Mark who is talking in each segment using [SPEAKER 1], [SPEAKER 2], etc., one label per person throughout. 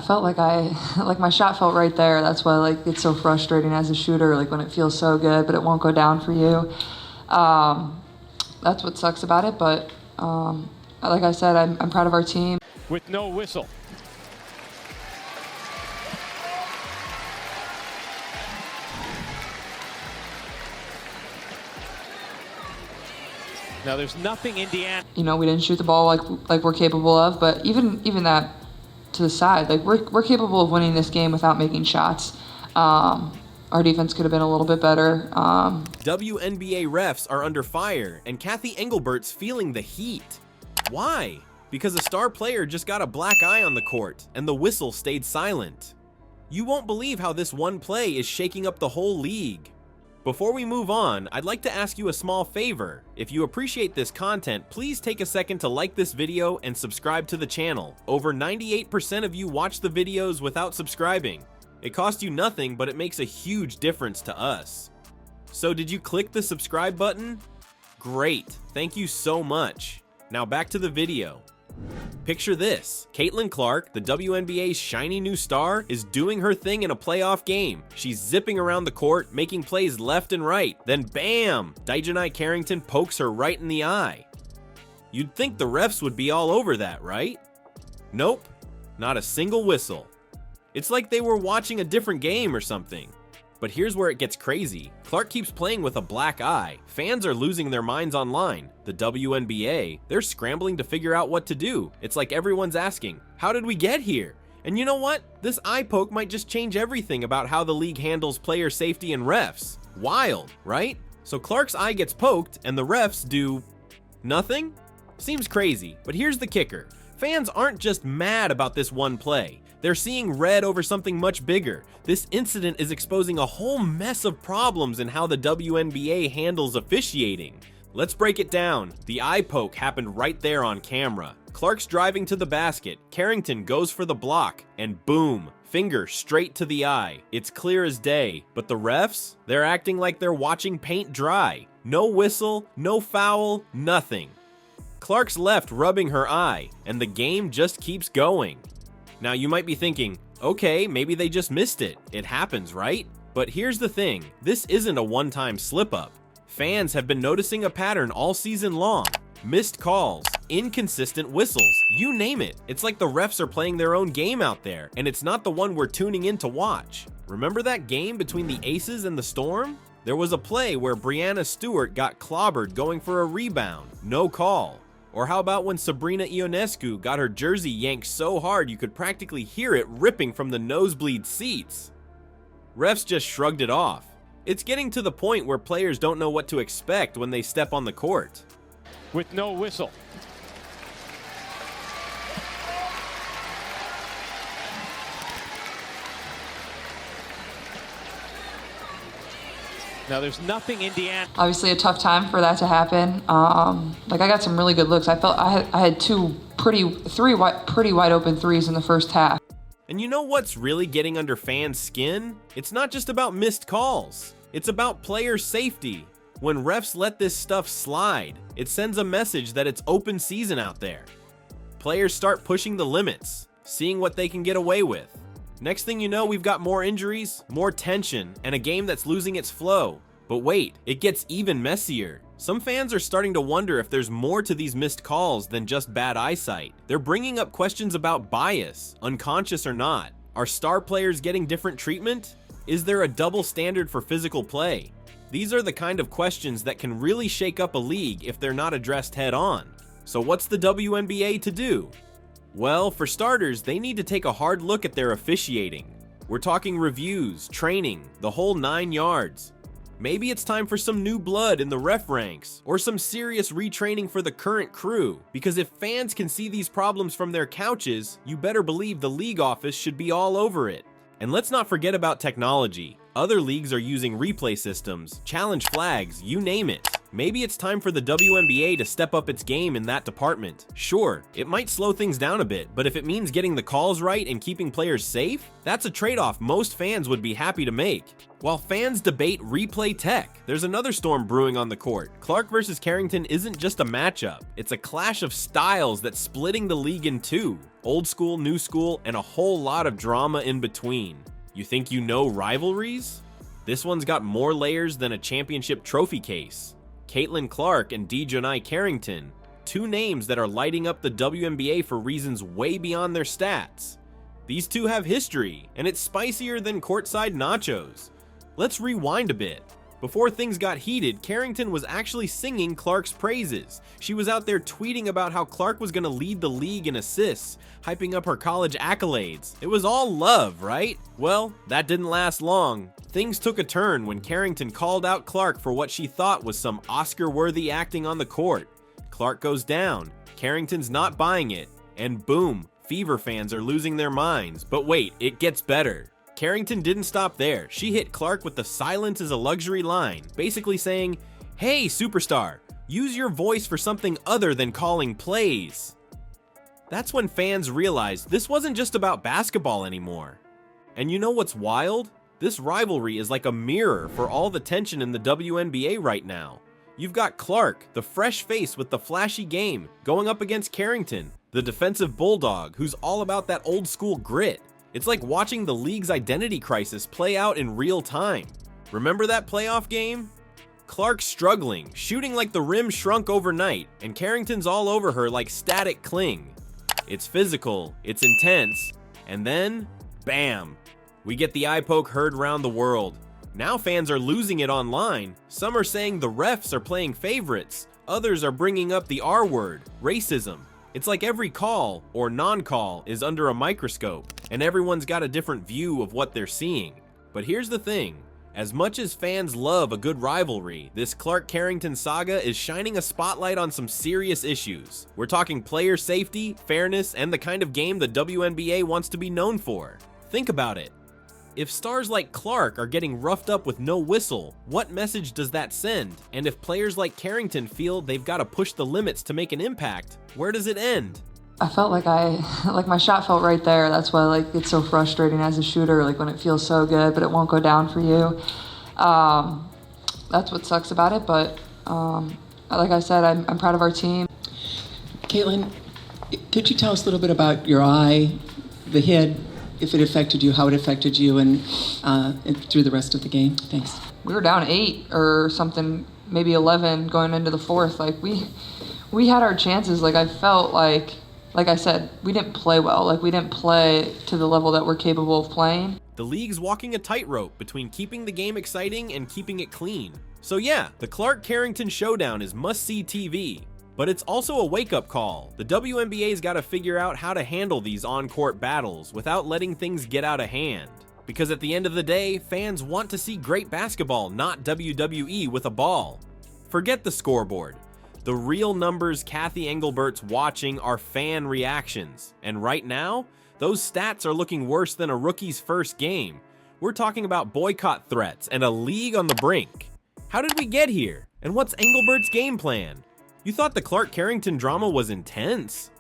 [SPEAKER 1] felt like like my shot felt right there. That's why like it's so frustrating as a shooter, like when it feels so good, but it won't go down for you. That's what sucks about it, but like I said, I'm proud of our team.
[SPEAKER 2] With no whistle. Now there's nothing Indiana.
[SPEAKER 1] You know, we didn't shoot the ball like we're capable of, but even that to the side, like we're capable of winning this game without making shots. Our defense could have been a little bit better.
[SPEAKER 3] WNBA refs are under fire, and Cathy Engelbert's feeling the heat. Why? Because a star player just got a black eye on the court, and the whistle stayed silent. You won't believe how this one play is shaking up the whole league. Before we move on, I'd like to ask you a small favor. If you appreciate this content, please take a second to like this video and subscribe to the channel. Over 98% of you watch the videos without subscribing. It costs you nothing, but it makes a huge difference to us. So did you click the subscribe button? Great, thank you so much. Now back to the video. Picture this. Caitlin Clark, the WNBA's shiny new star, is doing her thing in a playoff game. She's zipping around the court, making plays left and right. Then bam! Dijonai Carrington pokes her right in the eye. You'd think the refs would be all over that, right? Nope, not a single whistle. It's like they were watching a different game or something. But here's where it gets crazy. Clark keeps playing with a black eye. Fans are losing their minds online. The WNBA, they're scrambling to figure out what to do. It's like everyone's asking, how did we get here? And you know what? This eye poke might just change everything about how the league handles player safety and refs. Wild, right? So Clark's eye gets poked and the refs do nothing? Seems crazy, but here's the kicker. Fans aren't just mad about this one play. They're seeing red over something much bigger. This incident is exposing a whole mess of problems in how the WNBA handles officiating. Let's break it down. The eye poke happened right there on camera. Clark's driving to the basket, Carrington goes for the block, and boom, finger straight to the eye. It's clear as day, but the refs? They're acting like they're watching paint dry. No whistle, no foul, nothing. Clark's left rubbing her eye, and the game just keeps going. Now you might be thinking, okay, maybe they just missed it. It happens, right? But here's the thing, this isn't a one-time slip-up. Fans have been noticing a pattern all season long. Missed calls, inconsistent whistles, you name it. It's like the refs are playing their own game out there, and it's not the one we're tuning in to watch. Remember that game between the Aces and the Storm? There was a play where Brianna Stewart got clobbered going for a rebound, no call. Or how about when Sabrina Ionescu got her jersey yanked so hard you could practically hear it ripping from the nosebleed seats? Refs just shrugged it off. It's getting to the point where players don't know what to expect when they step on the court.
[SPEAKER 2] With no whistle. Now there's nothing Indiana.
[SPEAKER 1] Obviously a tough time for that to happen. Like I got some really good looks. I felt I had three pretty wide open threes in the first half.
[SPEAKER 3] And you know what's really getting under fans' skin? It's not just about missed calls. It's about player safety. When refs let this stuff slide, it sends a message that it's open season out there. Players start pushing the limits, seeing what they can get away with. Next thing you know, we've got more injuries, more tension, and a game that's losing its flow. But wait, it gets even messier. Some fans are starting to wonder if there's more to these missed calls than just bad eyesight. They're bringing up questions about bias, unconscious or not. Are star players getting different treatment? Is there a double standard for physical play? These are the kind of questions that can really shake up a league if they're not addressed head on. So what's the WNBA to do? Well, for starters, they need to take a hard look at their officiating. We're talking reviews, training, the whole 9 yards. Maybe it's time for some new blood in the ref ranks, or some serious retraining for the current crew, because if fans can see these problems from their couches, you better believe the league office should be all over it. And let's not forget about technology. Other leagues are using replay systems, challenge flags, you name it. Maybe it's time for the WNBA to step up its game in that department. Sure, it might slow things down a bit, but if it means getting the calls right and keeping players safe, that's a trade-off most fans would be happy to make. While fans debate replay tech, there's another storm brewing on the court. Clark versus Carrington isn't just a matchup, it's a clash of styles that's splitting the league in two. Old school, new school, and a whole lot of drama in between. You think you know rivalries? This one's got more layers than a championship trophy case. Caitlin Clark and Dijonai Carrington, two names that are lighting up the WNBA for reasons way beyond their stats. These two have history, and it's spicier than courtside nachos. Let's rewind a bit. Before things got heated, Carrington was actually singing Clark's praises. She was out there tweeting about how Clark was going to lead the league in assists, hyping up her college accolades. It was all love, right? Well, that didn't last long. Things took a turn when Carrington called out Clark for what she thought was some Oscar-worthy acting on the court. Clark goes down, Carrington's not buying it, and boom, Fever fans are losing their minds. But wait, it gets better. Carrington didn't stop there. She hit Clark with the "silence is a luxury" line, basically saying, "Hey, superstar, use your voice for something other than calling plays." That's when fans realized this wasn't just about basketball anymore. And you know what's wild? This rivalry is like a mirror for all the tension in the WNBA right now. You've got Clark, the fresh face with the flashy game, going up against Carrington, the defensive bulldog who's all about that old school grit. It's like watching the league's identity crisis play out in real time. Remember that playoff game? Clark's struggling, shooting like the rim shrunk overnight, and Carrington's all over her like static cling. It's physical, it's intense, and then, bam! We get the eye poke heard round the world. Now fans are losing it online. Some are saying the refs are playing favorites. Others are bringing up the R word, racism. It's like every call, or non-call, is under a microscope, and everyone's got a different view of what they're seeing. But here's the thing. As much as fans love a good rivalry, this Clark-Carrington saga is shining a spotlight on some serious issues. We're talking player safety, fairness, and the kind of game the WNBA wants to be known for. Think about it. If stars like Clark are getting roughed up with no whistle, what message does that send? And if players like Carrington feel they've got to push the limits to make an impact, where does it end?
[SPEAKER 1] I felt like my shot felt right there. That's why it's so frustrating as a shooter, when it feels so good, but it won't go down for you. That's what sucks about it, but like I said, I'm proud of our team.
[SPEAKER 4] Caitlin, could you tell us a little bit about your eye, the hit, if it affected you, how it affected you, and through the rest of the game? Thanks.
[SPEAKER 1] We were down 8 or something, maybe 11 going into the fourth. We had our chances. I felt like I said, we didn't play well. We didn't play to the level that we're capable of playing.
[SPEAKER 3] The league's walking a tightrope between keeping the game exciting and keeping it clean. So yeah, the Clark-Carrington showdown is must-see TV. But it's also a wake-up call. The WNBA's got to figure out how to handle these on-court battles without letting things get out of hand. Because at the end of the day, fans want to see great basketball, not WWE with a ball. Forget the scoreboard. The real numbers Cathy Engelbert's watching are fan reactions. And right now, those stats are looking worse than a rookie's first game. We're talking about boycott threats and a league on the brink. How did we get here? And what's Engelbert's game plan? You thought the Clark-Carrington drama was intense?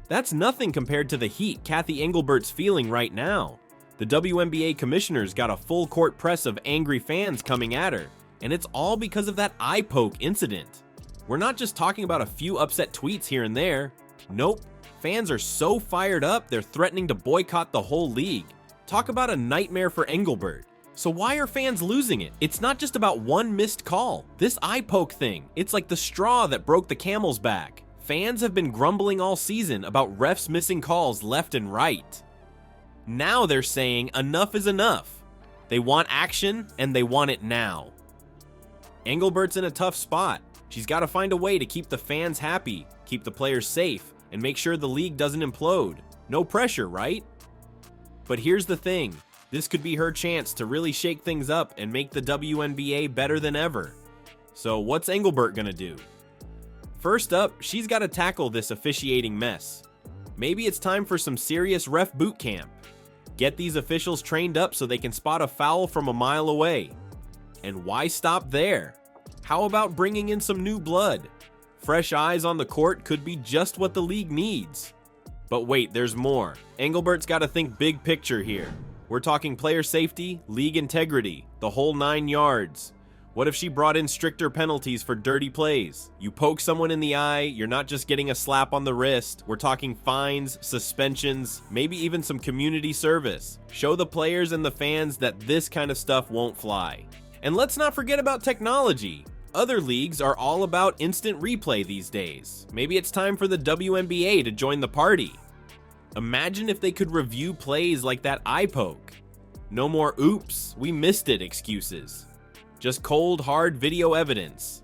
[SPEAKER 3] That's nothing compared to the heat Cathy Engelbert's feeling right now. The WNBA commissioner's got a full court press of angry fans coming at her, and it's all because of that eye poke incident. We're not just talking about a few upset tweets here and there. Nope, fans are so fired up they're threatening to boycott the whole league. Talk about a nightmare for Engelbert. So why are fans losing it? It's not just about one missed call. This eye poke thing, it's like the straw that broke the camel's back. Fans have been grumbling all season about refs missing calls left and right. Now they're saying enough is enough. They want action, and they want it now. Engelbert's in a tough spot. She's got to find a way to keep the fans happy, keep the players safe, and make sure the league doesn't implode. No pressure, right? But here's the thing. This could be her chance to really shake things up and make the WNBA better than ever. So what's Engelbert gonna do? First up, she's got to tackle this officiating mess. Maybe it's time for some serious ref boot camp. Get these officials trained up so they can spot a foul from a mile away. And why stop there? How about bringing in some new blood? Fresh eyes on the court could be just what the league needs. But wait, there's more. Engelbert's got to think big picture here. We're talking player safety, league integrity, the whole 9 yards. What if she brought in stricter penalties for dirty plays? You poke someone in the eye, you're not just getting a slap on the wrist. We're talking fines, suspensions, maybe even some community service. Show the players and the fans that this kind of stuff won't fly. And let's not forget about technology. Other leagues are all about instant replay these days. Maybe it's time for the WNBA to join the party. Imagine if they could review plays like that eye poke. No more oops, we missed it excuses. Just cold, hard video evidence.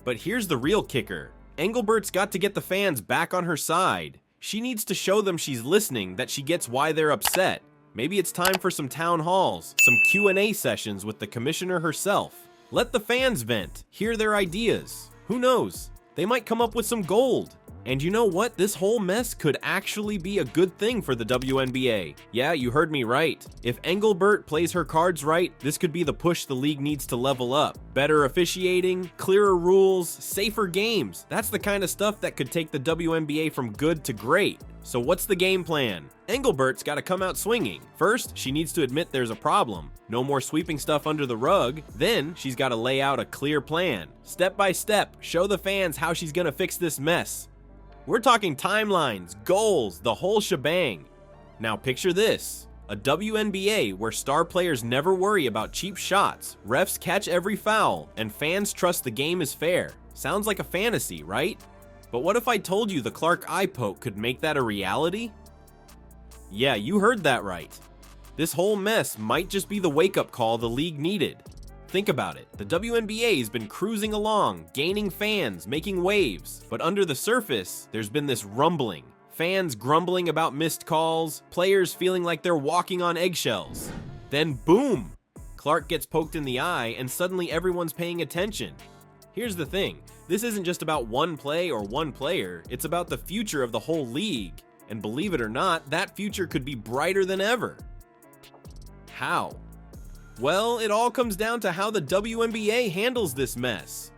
[SPEAKER 3] But here's the real kicker. Engelbert's got to get the fans back on her side. She needs to show them she's listening, that she gets why they're upset. Maybe it's time for some town halls, some Q&A sessions with the commissioner herself. Let the fans vent, hear their ideas. Who knows? They might come up with some gold. And you know what? This whole mess could actually be a good thing for the WNBA. Yeah, you heard me right. If Engelbert plays her cards right, this could be the push the league needs to level up. Better officiating, clearer rules, safer games. That's the kind of stuff that could take the WNBA from good to great. So what's the game plan? Engelbert's got to come out swinging. First, she needs to admit there's a problem. No more sweeping stuff under the rug. Then, she's got to lay out a clear plan. Step by step, show the fans how she's going to fix this mess. We're talking timelines, goals, the whole shebang. Now picture this, a WNBA where star players never worry about cheap shots, refs catch every foul, and fans trust the game is fair. Sounds like a fantasy, right? But what if I told you the Clark eye poke could make that a reality? Yeah, you heard that right. This whole mess might just be the wake-up call the league needed. Think about it, the WNBA has been cruising along, gaining fans, making waves, but under the surface, there's been this rumbling. Fans grumbling about missed calls, players feeling like they're walking on eggshells. Then boom! Clark gets poked in the eye and suddenly everyone's paying attention. Here's the thing, this isn't just about one play or one player, it's about the future of the whole league. And believe it or not, that future could be brighter than ever. How? Well, it all comes down to how the WNBA handles this mess.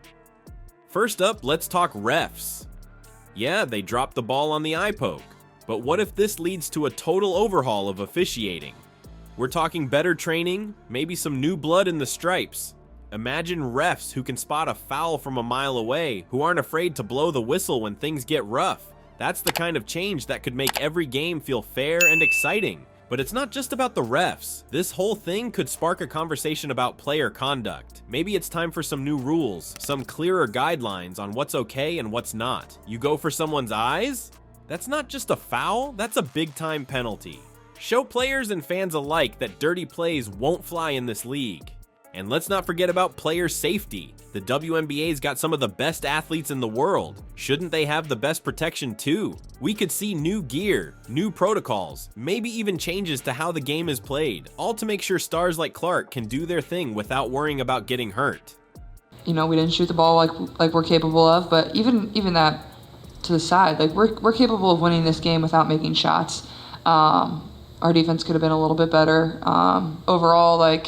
[SPEAKER 3] First up, let's talk refs. Yeah, they dropped the ball on the eye poke, but what if this leads to a total overhaul of officiating? We're talking better training, maybe some new blood in the stripes. Imagine refs who can spot a foul from a mile away, who aren't afraid to blow the whistle when things get rough. That's the kind of change that could make every game feel fair and exciting. But it's not just about the refs. This whole thing could spark a conversation about player conduct. Maybe it's time for some new rules, some clearer guidelines on what's okay and what's not. You go for someone's eyes? That's not just a foul, that's a big-time penalty. Show players and fans alike that dirty plays won't fly in this league. And let's not forget about player safety. The WNBA's got some of the best athletes in the world. Shouldn't they have the best protection too? We could see new gear, new protocols, maybe even changes to how the game is played, all to make sure stars like Clark can do their thing without worrying about getting hurt.
[SPEAKER 1] You know, we didn't shoot the ball like we're capable of, but even that to the side, like we're capable of winning this game without making shots. Our defense could have been a little bit better. Overall, like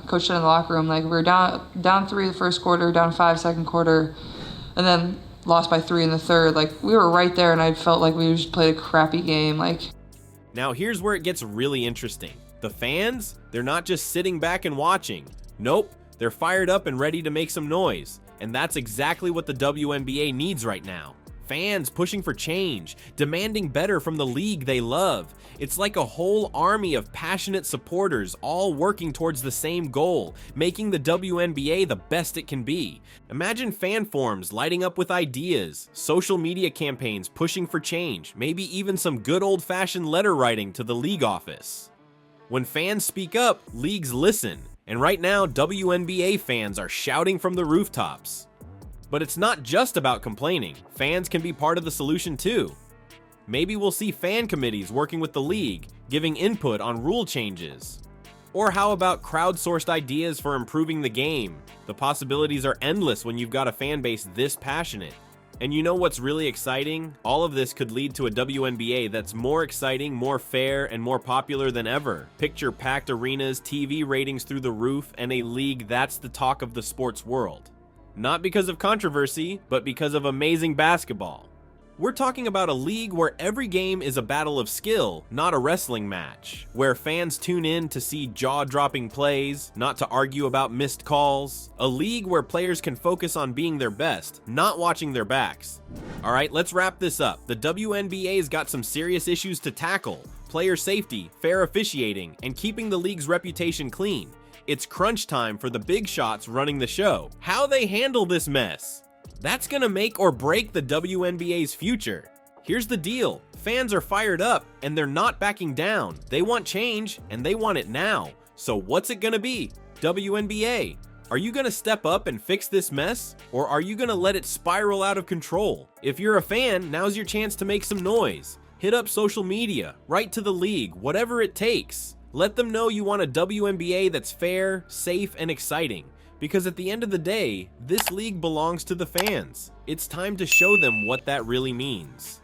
[SPEAKER 1] Coach said in the locker room, like we were down 3 the first quarter, down 5 second quarter, and then lost by 3 in the third. Like we were right there, and I felt like we just played a crappy game.
[SPEAKER 3] Now here's where it gets really interesting. The fans, they're not just sitting back and watching. Nope, they're fired up and ready to make some noise. And that's exactly what the WNBA needs right now. Fans pushing for change, demanding better from the league they love. It's like a whole army of passionate supporters all working towards the same goal, making the WNBA the best it can be. Imagine fan forums lighting up with ideas, social media campaigns pushing for change, maybe even some good old-fashioned letter writing to the league office. When fans speak up, leagues listen. And right now, WNBA fans are shouting from the rooftops. But it's not just about complaining. Fans can be part of the solution too. Maybe we'll see fan committees working with the league, giving input on rule changes. Or how about crowdsourced ideas for improving the game? The possibilities are endless when you've got a fan base this passionate. And you know what's really exciting? All of this could lead to a WNBA that's more exciting, more fair, and more popular than ever. Picture packed arenas, TV ratings through the roof, and a league that's the talk of the sports world. Not because of controversy, but because of amazing basketball. We're talking about a league where every game is a battle of skill, not a wrestling match. Where fans tune in to see jaw-dropping plays, not to argue about missed calls. A league where players can focus on being their best, not watching their backs. Alright, let's wrap this up. The WNBA's got some serious issues to tackle. Player safety, fair officiating, and keeping the league's reputation clean. It's crunch time for the big shots running the show. How they handle this mess? That's gonna make or break the WNBA's future. Here's the deal, fans are fired up and they're not backing down. They want change and they want it now. So what's it gonna be? WNBA, are you gonna step up and fix this mess? Or are you gonna let it spiral out of control? If you're a fan, now's your chance to make some noise. Hit up social media, write to the league, whatever it takes. Let them know you want a WNBA that's fair, safe, and exciting. Because at the end of the day, this league belongs to the fans. It's time to show them what that really means.